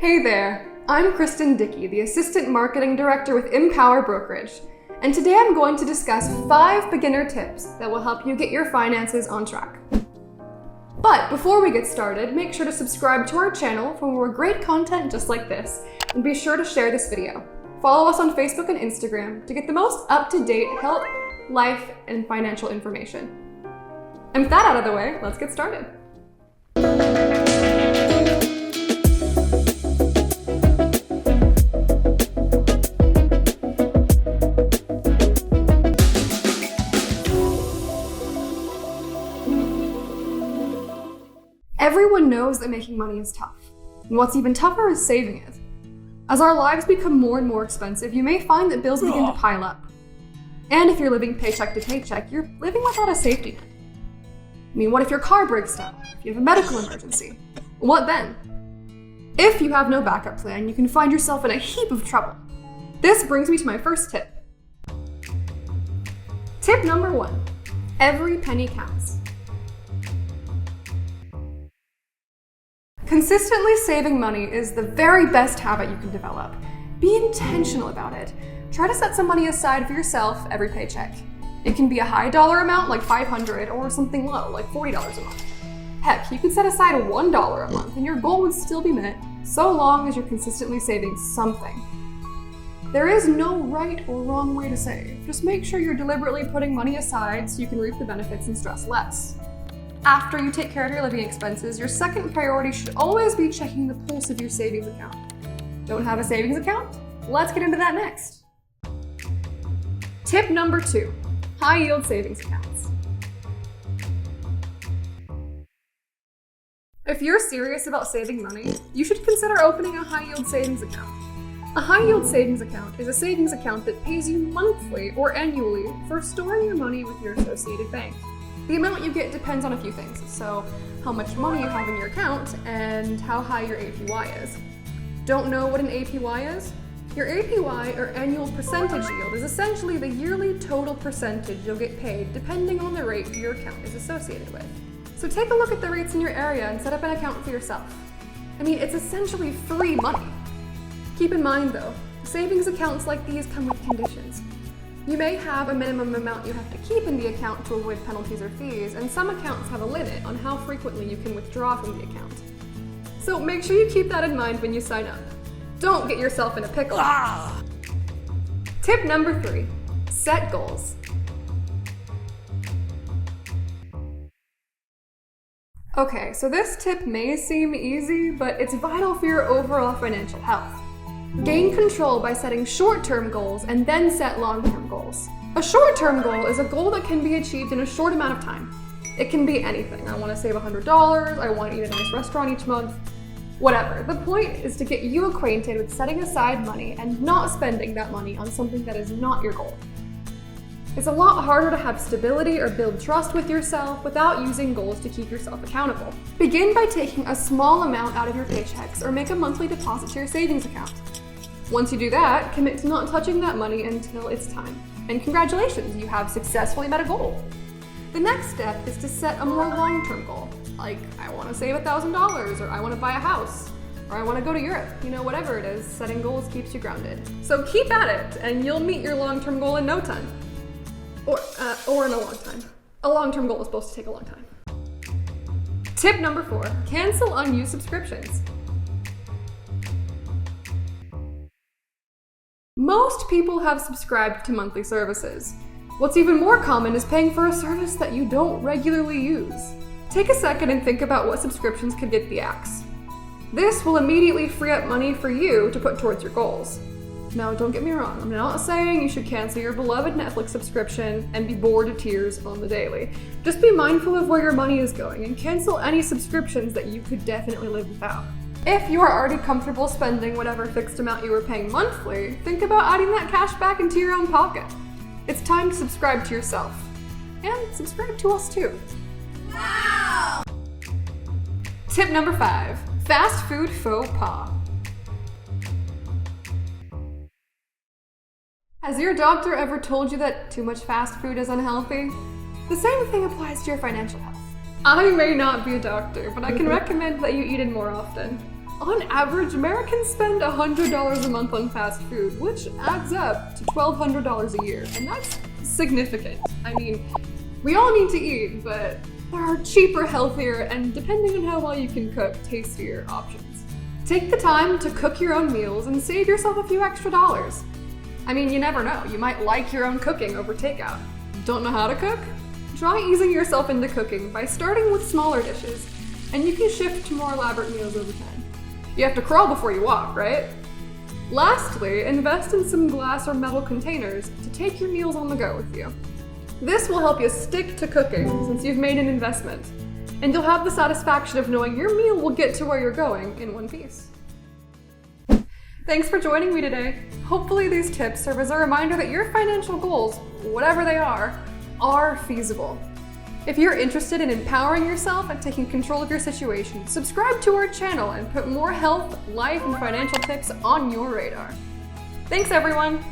Hey there, I'm Kristen Dickey, the Assistant Marketing Director with Empower Brokerage, and today I'm going to discuss 5 beginner tips that will help you get your finances on track. But before we get started, make sure to subscribe to our channel for more great content just like this, and be sure to share this video. Follow us on Facebook and Instagram to get the most up-to-date health, life, and financial information. And with that out of the way, let's get started. Everyone knows that making money is tough, and what's even tougher is saving it. As our lives become more and more expensive, you may find that bills begin to pile up. And if you're living paycheck to paycheck, you're living without a safety net. I mean, what if your car breaks down? If you have a medical emergency? What then? If you have no backup plan, you can find yourself in a heap of trouble. This brings me to my first tip. Tip number 1, every penny counts. Consistently saving money is the very best habit you can develop. Be intentional about it. Try to set some money aside for yourself every paycheck. It can be a high dollar amount like $500 or something low like $40 a month. Heck, you could set aside $1 a month and your goal would still be met so long as you're consistently saving something. There is no right or wrong way to save. Just make sure you're deliberately putting money aside so you can reap the benefits and stress less. After you take care of your living expenses, your second priority should always be checking the pulse of your savings account. Don't have a savings account? Let's get into that next. Tip number 2, high-yield savings accounts. If you're serious about saving money, you should consider opening a high-yield savings account. A high-yield savings account is a savings account that pays you monthly or annually for storing your money with your associated bank. The amount you get depends on a few things, so how much money you have in your account and how high your APY is. Don't know what an APY is? Your APY, or annual percentage yield, is essentially the yearly total percentage you'll get paid depending on the rate your account is associated with. So take a look at the rates in your area and set up an account for yourself. I mean, it's essentially free money. Keep in mind though, savings accounts like these come with conditions. You may have a minimum amount you have to keep in the account to avoid penalties or fees, and some accounts have a limit on how frequently you can withdraw from the account. So make sure you keep that in mind when you sign up. Don't get yourself in a pickle. Tip number 3, set goals. Okay, so this tip may seem easy, but it's vital for your overall financial health. Gain control by setting short-term goals and then set long-term goals. A short-term goal is a goal that can be achieved in a short amount of time. It can be anything. I want to save $100, I want to eat at a nice restaurant each month, whatever. The point is to get you acquainted with setting aside money and not spending that money on something that is not your goal. It's a lot harder to have stability or build trust with yourself without using goals to keep yourself accountable. Begin by taking a small amount out of your paychecks or make a monthly deposit to your savings account. Once you do that, commit to not touching that money until it's time. And congratulations, you have successfully met a goal. The next step is to set a more long-term goal, like I want to save $1,000, or I want to buy a house, or I want to go to Europe. You know, whatever it is, setting goals keeps you grounded. So keep at it, and you'll meet your long-term goal in no time. Or in a long time. A long-term goal is supposed to take a long time. Tip number 4, cancel unused subscriptions. Most people have subscribed to monthly services. What's even more common is paying for a service that you don't regularly use. Take a second and think about what subscriptions could get the axe. This will immediately free up money for you to put towards your goals. Now, don't get me wrong, I'm not saying you should cancel your beloved Netflix subscription and be bored to tears on the daily. Just be mindful of where your money is going and cancel any subscriptions that you could definitely live without. If you are already comfortable spending whatever fixed amount you were paying monthly, think about adding that cash back into your own pocket. It's time to subscribe to yourself. And subscribe to us too. Wow! Tip number 5, fast food faux pas. Has your doctor ever told you that too much fast food is unhealthy? The same thing applies to your financial health. I may not be a doctor, but I can recommend that you eat it more often. On average, Americans spend $100 a month on fast food, which adds up to $1,200 a year, and that's significant. I mean, we all need to eat, but there are cheaper, healthier, and depending on how well you can cook, tastier options. Take the time to cook your own meals and save yourself a few extra dollars. I mean, you never know, you might like your own cooking over takeout. Don't know how to cook? Try easing yourself into cooking by starting with smaller dishes, and you can shift to more elaborate meals over time. You have to crawl before you walk, right? Lastly, invest in some glass or metal containers to take your meals on the go with you. This will help you stick to cooking since you've made an investment, and you'll have the satisfaction of knowing your meal will get to where you're going in one piece. Thanks for joining me today. Hopefully these tips serve as a reminder that your financial goals, whatever they are feasible. If you're interested in empowering yourself and taking control of your situation, subscribe to our channel and put more health, life, and financial tips on your radar. Thanks, everyone!